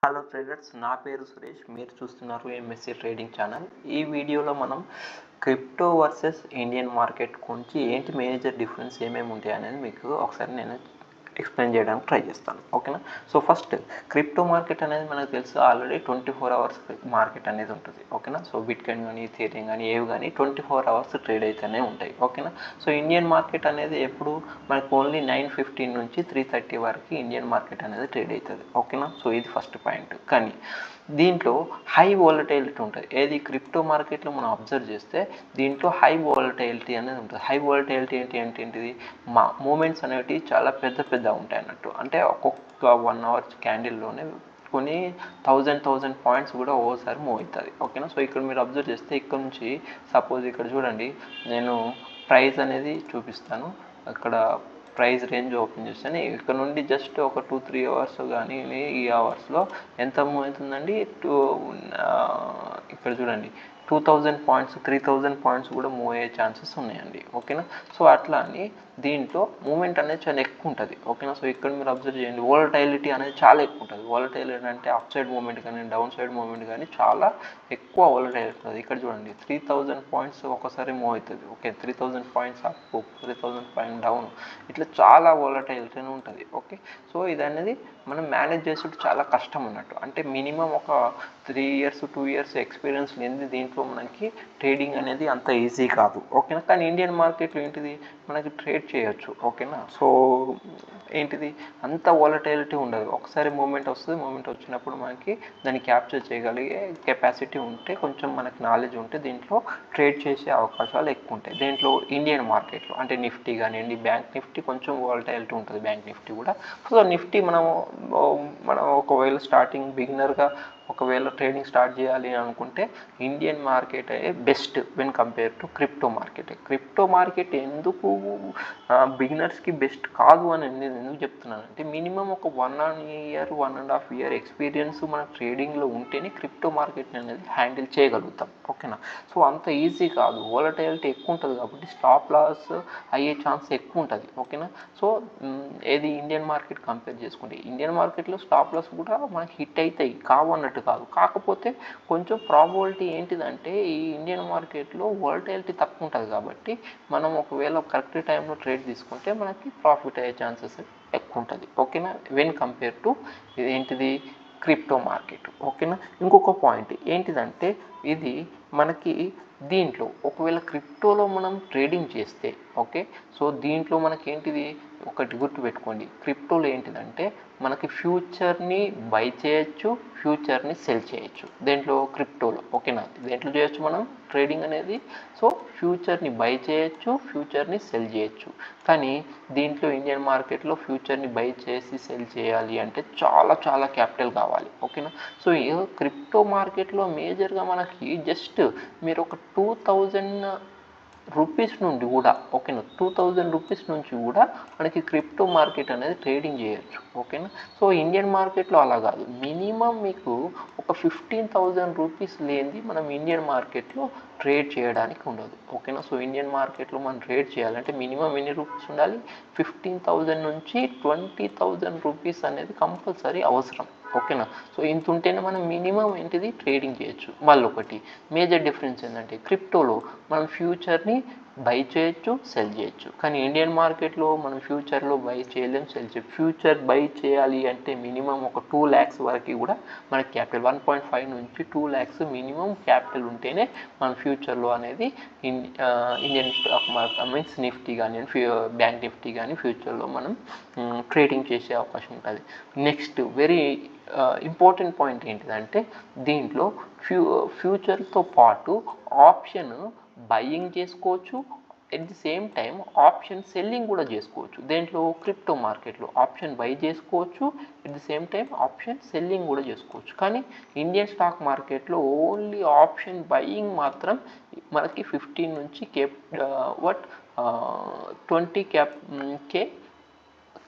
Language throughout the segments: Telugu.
హలో ట్రేడర్స్, నా పేరు సురేష్. మీరు చూస్తున్నారు ఎంఎస్సి ట్రేడింగ్ ఛానల్. ఈ వీడియోలో మనం క్రిప్టో వర్సెస్ ఇండియన్ మార్కెట్ గురించి ఏంటి మేజర్ డిఫరెన్స్ ఏమేమి ఉంటాయి అనేది మీకు ఒకసారి నేను ఎక్స్ప్లెయిన్ చేయడానికి ట్రై చేస్తాను. ఓకేనా? సో ఫస్ట్, క్రిప్టో మార్కెట్ అనేది మనకు తెలుసు, ఆల్రెడీ 24 అవర్స్ మార్కెట్ అనేది ఉంటుంది. ఓకేనా? సో బిట్కాయిన్ కానీ ఇథీరియం కానీ ఏవి కానీ 24 అవర్స్ ట్రేడ్ అయితేనే ఉంటాయి. ఓకేనా? సో ఇండియన్ మార్కెట్ అనేది ఎప్పుడు మనకు ఓన్లీ 9:15 నుంచి 3:30 వరకు ఇండియన్ మార్కెట్ అనేది ట్రేడ్ అవుతుంది. ఓకేనా? సో ఇది ఫస్ట్ పాయింట్. కానీ దీంట్లో హై వాలటైలిటీ ఉంటుంది. ఏది క్రిప్టో మార్కెట్లో మనం అబ్జర్వ్ చేస్తే దీంట్లో హై వాలటైలిటీ అనేది ఉంటుంది. హై వాలటైలిటీ ఏంటిది, మూమెంట్స్ అనేవి చాలా పెద్ద ఉంటాయి అన్నట్టు. అంటే ఒక్కొక్క 1 అవర్ క్యాండిల్లోనే కొన్ని థౌజండ్ పాయింట్స్ కూడా ఓసారి మూవ్ అవుతుంది. ఓకేనా? సో ఇక్కడ మీరు అబ్జర్వ్ చేస్తే ఇక్కడ నుంచి సపోజ్ ఇక్కడ చూడండి, నేను ప్రైస్ అనేది చూపిస్తాను. అక్కడ ప్రైస్ రేంజ్ ఓపెన్ చేస్తాను. ఇక్కడ నుండి జస్ట్ ఒక 2-3 అవర్స్ కానీ ఈ అవర్స్లో ఎంత మూవ్ అవుతుందండి, ఇక్కడ చూడండి 2000 పాయింట్స్ 3000 పాయింట్స్ కూడా మూవ్ అయ్యే ఛాన్సెస్ ఉన్నాయండి. ఓకేనా? సో అట్లా అని దీంట్లో మూమెంట్ అనేది చాలా ఎక్కువ ఉంటుంది. ఓకేనా? సో ఇక్కడ మీరు అబ్జర్వ్ చేయండి, వోలటైలిటీ అనేది చాలా ఎక్కువ ఉంటుంది. వోలటైలిటీ అంటే అప్ సైడ్ మూమెంట్ కానీ డౌన్ సైడ్ మూమెంట్ కానీ చాలా ఎక్కువ వోలటైలిటీ ఉంటుంది. ఇక్కడ చూడండి 3000 పాయింట్స్ ఒకసారి మూవ్ అవుతుంది. Okay, 3000 points up, 3000 point down, ఇట్లా చాలా వోలటైలిటీ ఉంటుంది. ఓకే, సో ఇది అనేది మనం మేనేజ్ చేసుకుంటే చాలా కష్టం అన్నట్టు. అంటే మినిమం ఒక 3 ఇయర్స్ 2 ఇయర్స్ ఎక్స్పీరియన్స్ లేనిది దీంట్లో మనకి ట్రేడింగ్ అనేది అంత ఈజీ కాదు. ఓకేనా? కానీ ఇండియన్ మార్కెట్లో ఏంటిది, మనకి ట్రేడ్ చేయొచ్చు. ఓకేనా? సో ఏంటిది, అంత వాలటైలిటీ ఉండదు. ఒకసారి మూమెంట్ వస్తుంది, మూమెంట్ వచ్చినప్పుడు మనకి దాన్ని క్యాప్చర్ చేయగలిగే కెపాసిటీ ఉంటే, కొంచెం మనకి నాలెడ్జ్ ఉంటే దీంట్లో ట్రేడ్ చేసే అవకాశాలు ఎక్కువ ఉంటాయి. దీంట్లో ఇండియన్ మార్కెట్లో అంటే నిఫ్టీ కానివ్వండి, బ్యాంక్ నిఫ్టీ కొంచెం వాలటైలిటీ ఉంటుంది. బ్యాంక్ నిఫ్టీ కూడా. సో నిఫ్టీ మనం ఒకవేళ స్టార్టింగ్ బిగినర్గా ఒకవేళ ట్రేడింగ్ స్టార్ట్ చేయాలి అనుకుంటే Indian market best when compare to crypto market. Crypto market ఎందుకు బిగినర్స్కి బెస్ట్ కాదు అని నేను ఎందుకు చెప్తున్నానంటే, మినిమం ఒక 1 ఇయర్ 1.5 ఇయర్ ఎక్స్పీరియన్స్ మన ట్రేడింగ్లో ఉంటేనే క్రిప్టో మార్కెట్ అనేది హ్యాండిల్ చేయగలుగుతాం. ఓకేనా? సో అంత ఈజీ కాదు, వోలటైలిటీ ఎక్కువ ఉంటుంది కాబట్టి స్టాప్ లాస్ అయ్యే ఛాన్స్ ఎక్కువ ఉంటుంది. ఓకేనా? సో ఏది ఇండియన్ మార్కెట్ కంపేర్ చేసుకుంటే, ఇండియన్ మార్కెట్లో స్టాప్ లాస్ కూడా మనకి హిట్ అవుతాయి, కావు అన్నట్టు కాదు. కాకపోతే కొంచెం ప్రాబిలిటీ ఏంటిదంటే, ఈ ఇండియన్ మార్కెట్లో వోలటైలిటీ తక్కువ ఉంటుంది కాబట్టి మనం ఒకవేళ కరెక్ట్ టైంలో ట్రేడ్ తీసుకుంటే మనకి ప్రాఫిట్ అయ్యే ఛాన్సెస్ ఎక్కువ ఉంటుంది. ఓకేనా? వెన్ కంపేర్ టు ఏంటిది, క్రిప్టో మార్కెట్. ఓకేనా? ఇంకొక పాయింట్ ఏంటిదంటే, ఇది మనకి దీంట్లో ఒకవేళ క్రిప్టోలో మనం ట్రేడింగ్ చేస్తే, ఓకే, సో దీంట్లో మనకి ఏంటిది, ఒకటి గుర్తుపెట్టుకోండి, క్రిప్టోలో ఏంటిదంటే మనకి ఫ్యూచర్ని బై చేయొచ్చు, ఫ్యూచర్ని సెల్ చేయొచ్చు. దేంట్లో, క్రిప్టోలో. ఓకేనా? దేంట్లో చేయొచ్చు మనం ట్రేడింగ్ అనేది, సో ఫ్యూచర్ని బై చేయొచ్చు, ఫ్యూచర్ని సెల్ చేయొచ్చు. కానీ దీంట్లో ఇండియన్ మార్కెట్లో ఫ్యూచర్ని బై చేసి సెల్ చేయాలి అంటే చాలా క్యాపిటల్ కావాలి. ఓకేనా? సో క్రిప్టో మార్కెట్లో మేజర్గా మనకి జస్ట్ మీరు ఒక 2000 రూపీస్ నుండి కూడా, ఓకేనా, 2000 రూపీస్ నుంచి కూడా మనకి క్రిప్టో మార్కెట్ అనేది ట్రేడింగ్ చేయొచ్చు. ఓకేనా? సో ఇండియన్ మార్కెట్లో అలా కాదు. మినిమం మీకు ఒక 15,000 రూపీస్ లేనిది మనం ఇండియన్ మార్కెట్లో ట్రేడ్ చేయడానికి ఉండదు. ఓకేనా? సో ఇండియన్ మార్కెట్లో మనం ట్రేడ్ చేయాలంటే మినిమం ఎన్ని రూపీస్ ఉండాలి, 15,000 నుంచి 20,000 రూపీస్ అనేది కంపల్సరీ అవసరం. ఓకేనా? సో ఇంత ఉంటేనే మనం మినిమం ఏంటిది ట్రేడింగ్ చేయొచ్చు. మళ్ళీ ఒకటి మేజర్ డిఫరెన్స్ ఏంటంటే, క్రిప్టోలో మనం ఫ్యూచర్ని బై చేయొచ్చు, సెల్ చేయొచ్చు. కానీ ఇండియన్ మార్కెట్లో మనం ఫ్యూచర్లో బై చేయలేం, సెల్ చేయలేం. ఫ్యూచర్ బై చేయాలి అంటే మినిమం ఒక 2 lakhs వరకు కూడా మనకి క్యాపిటల్, 1.5 నుంచి 2 lakhs మినిమం క్యాపిటల్ ఉంటేనే మన ఫ్యూచర్లో అనేది Indian stock market means Nifty కానీ బ్యాంక్ నిఫ్టీ కానీ ఫ్యూచర్లో మనం ట్రేడింగ్ చేసే అవకాశం ఉంటుంది. నెక్స్ట్ వెరీ ఇంపార్టెంట్ పాయింట్ ఏంటిదంటే, దీంట్లో ఫ్యూచర్తో పాటు ఆప్షన్ బయింగ్ చేసుకోవచ్చు, at the same time option selling కూడా చేసుకోవచ్చు. దేంట్లో, క్రిప్టో మార్కెట్లో ఆప్షన్ బై చేసుకోవచ్చు, at the same time option selling కూడా చేసుకోవచ్చు. కానీ ఇండియన్ స్టాక్ మార్కెట్లో ఓన్లీ ఆప్షన్ బయింగ్ మాత్రం మనకి 15 నుంచి 20K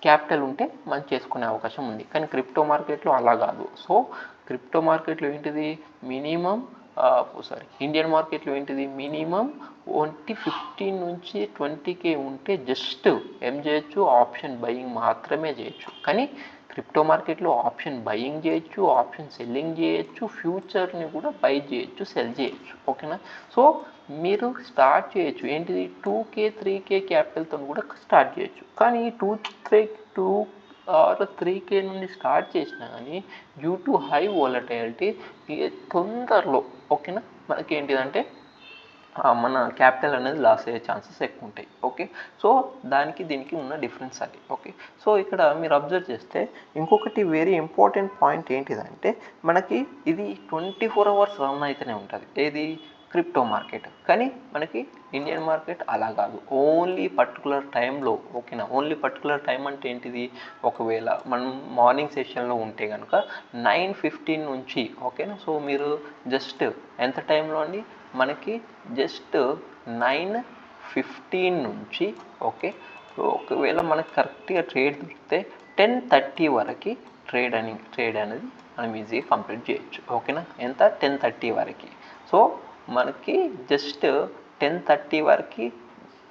క్యాపిటల్ ఉంటే మనం చేసుకునే అవకాశం ఉంది. కానీ క్రిప్టో మార్కెట్లో అలా కాదు. సో క్రిప్టో మార్కెట్లో ఏంటిది, మినిమం ఇండియన్ మార్కెట్లో ఏంటిది మినిమం 15 నుంచి 20K ఉంటే జస్ట్ ఏం చేయొచ్చు, ఆప్షన్ బయింగ్ మాత్రమే చేయొచ్చు. కానీ క్రిప్టో మార్కెట్లో ఆప్షన్ బయింగ్ చేయొచ్చు, ఆప్షన్ సెల్లింగ్ చేయొచ్చు, ఫ్యూచర్ని కూడా బై చేయొచ్చు, సెల్ చేయొచ్చు. ఓకేనా? సో మీరు స్టార్ట్ చేయొచ్చు ఏంటిది 2K 3K క్యాపిటల్తో కూడా స్టార్ట్ చేయొచ్చు. కానీ 2 ఆర్ 3K నుండి స్టార్ట్ చేసినా కానీ డ్యూ టు హై వోలటైలిటీ తొందరలో ఓకేనా మనకి ఏంటిదంటే మన క్యాపిటల్ అనేది లాస్ అయ్యే ఛాన్సెస్ ఎక్కువ ఉంటాయి. ఓకే, సో దానికి దీనికి ఉన్న డిఫరెన్స్ అది. ఓకే, సో ఇక్కడ మీరు అబ్జర్వ్ చేస్తే ఇంకొకటి వెరీ ఇంపార్టెంట్ పాయింట్ ఏంటిదంటే మనకి ఇది 24 hours రన్ అయితేనే ఉంటుంది ఏది క్రిప్టో మార్కెట్. కానీ మనకి ఇండియన్ మార్కెట్ అలా కాదు, ఓన్లీ పర్టికులర్ టైంలో. ఓకేనా? ఓన్లీ పర్టికులర్ టైం అంటే ఏంటిది, ఒకవేళ మనం మార్నింగ్ సెషన్లో ఉంటే కనుక 9:15 నుంచి ఓకేనా. సో మీరు జస్ట్ ఎంత టైంలో అండి, మనకి జస్ట్ 9:15 నుంచి ఓకే. సో ఒకవేళ మనకి కరెక్ట్గా ట్రేడ్ దొరికితే 10:30 వరకు ట్రేడ్ అనేది మనం ఈజీగా కంప్లీట్ చేయొచ్చు. ఓకేనా? ఎంత 10:30 వరకు. సో మనకి జస్ట్ 10:30 వరకు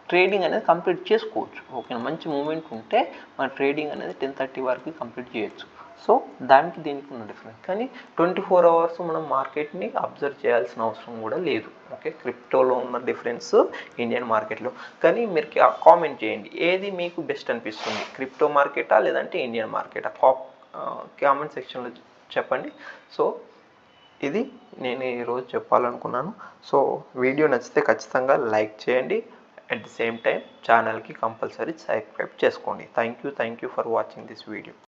ట్రేడింగ్ అనేది కంప్లీట్ చేసుకోవచ్చు. ఓకేనా? మంచి మూమెంట్ ఉంటే మన ట్రేడింగ్ అనేది 10:30 వరకు కంప్లీట్ చేయొచ్చు. సో దానికి దీనికి ఉన్న డిఫరెన్స్. కానీ 24 hours మనం మార్కెట్ని అబ్జర్వ్ చేయాల్సిన అవసరం కూడా లేదు. ఓకే, క్రిప్టోలో ఉన్న డిఫరెన్స్ ఇండియన్ మార్కెట్లో. కానీ మీరు కామెంట్ చేయండి ఏది మీకు బెస్ట్ అనిపిస్తుంది, క్రిప్టో మార్కెటా లేదంటే ఇండియన్ మార్కెటా? కామెంట్ సెక్షన్లో చెప్పండి. సో ఇది నేను ఈరోజు చెప్పాలనుకున్నాను. సో వీడియో నచ్చితే ఖచ్చితంగా లైక్ చేయండి. అట్ ది సేమ్ టైం ఛానల్కి కంపల్సరీ సబ్స్క్రైబ్ చేసుకోండి. Thank you for watching this video.